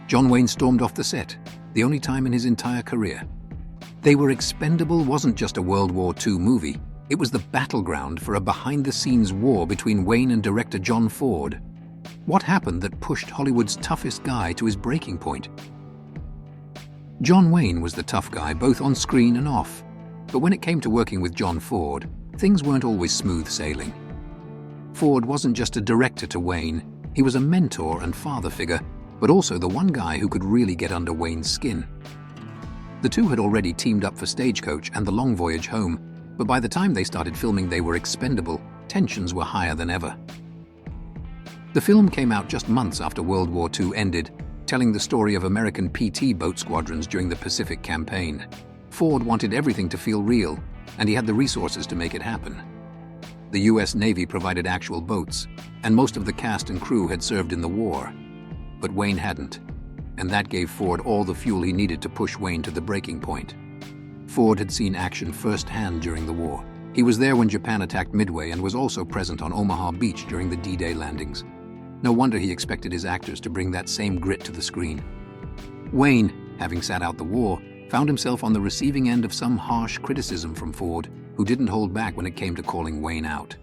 John Wayne stormed off the set, the only time in his entire career. They Were Expendable wasn't just a World War II movie, it was the battleground for a behind-the-scenes war between Wayne and director John Ford. What happened that pushed Hollywood's toughest guy to his breaking point? John Wayne was the tough guy both on screen and off, but when it came to working with John Ford, things weren't always smooth sailing. Ford wasn't just a director to Wayne, he was a mentor and father figure, but also the one guy who could really get under Wayne's skin. The two had already teamed up for Stagecoach and The Long Voyage Home, but by the time they started filming They Were Expendable, tensions were higher than ever. The film came out just months after World War II ended, telling the story of American PT boat squadrons during the Pacific Campaign. Ford wanted everything to feel real, and he had the resources to make it happen. The US Navy provided actual boats, and most of the cast and crew had served in the war. But Wayne hadn't, and that gave Ford all the fuel he needed to push Wayne to the breaking point. Ford had seen action firsthand during the war. He was there when Japan attacked Midway and was also present on Omaha Beach during the D-Day landings. No wonder he expected his actors to bring that same grit to the screen. Wayne, having sat out the war, found himself on the receiving end of some harsh criticism from Ford, who didn't hold back when it came to calling Wayne out.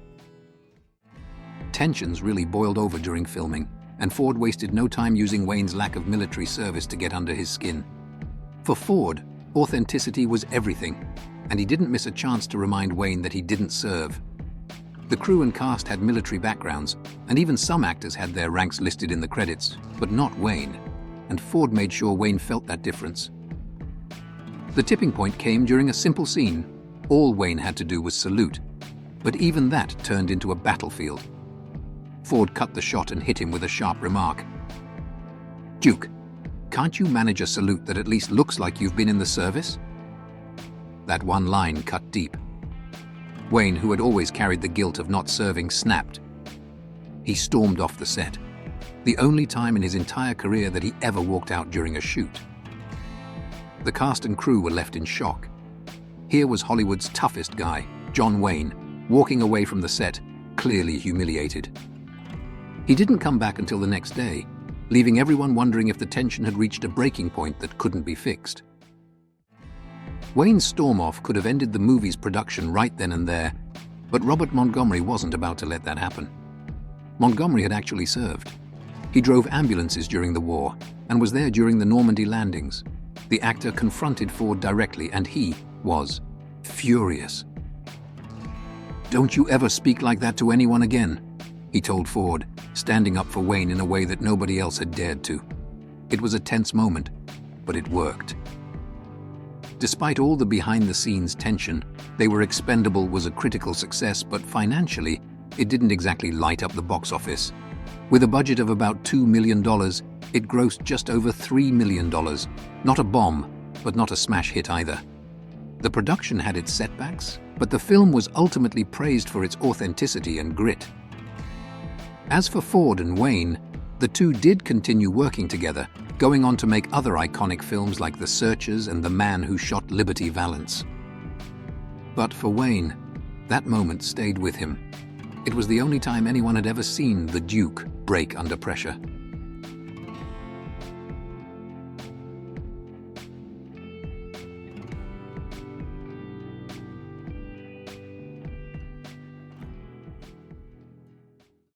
Tensions really boiled over during filming, and Ford wasted no time using Wayne's lack of military service to get under his skin. For Ford, authenticity was everything, and he didn't miss a chance to remind Wayne that he didn't serve. The crew and cast had military backgrounds, and even some actors had their ranks listed in the credits, but not Wayne, and Ford made sure Wayne felt that difference. The tipping point came during a simple scene. All Wayne had to do was salute, but even that turned into a battlefield. Ford cut the shot and hit him with a sharp remark. "Duke, can't you manage a salute that at least looks like you've been in the service?" That one line cut deep. Wayne, who had always carried the guilt of not serving, snapped. He stormed off the set, the only time in his entire career that he ever walked out during a shoot. The cast and crew were left in shock. Here was Hollywood's toughest guy, John Wayne, walking away from the set, clearly humiliated. He didn't come back until the next day, leaving everyone wondering if the tension had reached a breaking point that couldn't be fixed. Wayne's storm-off could have ended the movie's production right then and there, but Robert Montgomery wasn't about to let that happen. Montgomery had actually served. He drove ambulances during the war and was there during the Normandy landings. The actor confronted Ford directly, and he was furious. "Don't you ever speak like that to anyone again," he told Ford, standing up for Wayne in a way that nobody else had dared to. It was a tense moment, but it worked. Despite all the behind-the-scenes tension, They Were Expendable was a critical success, but financially, it didn't exactly light up the box office. With a budget of about $2 million, it grossed just over $3 million. Not a bomb, but not a smash hit either. The production had its setbacks, but the film was ultimately praised for its authenticity and grit. As for Ford and Wayne, the two did continue working together, going on to make other iconic films like The Searchers and The Man Who Shot Liberty Valance. But for Wayne, that moment stayed with him. It was the only time anyone had ever seen the Duke break under pressure.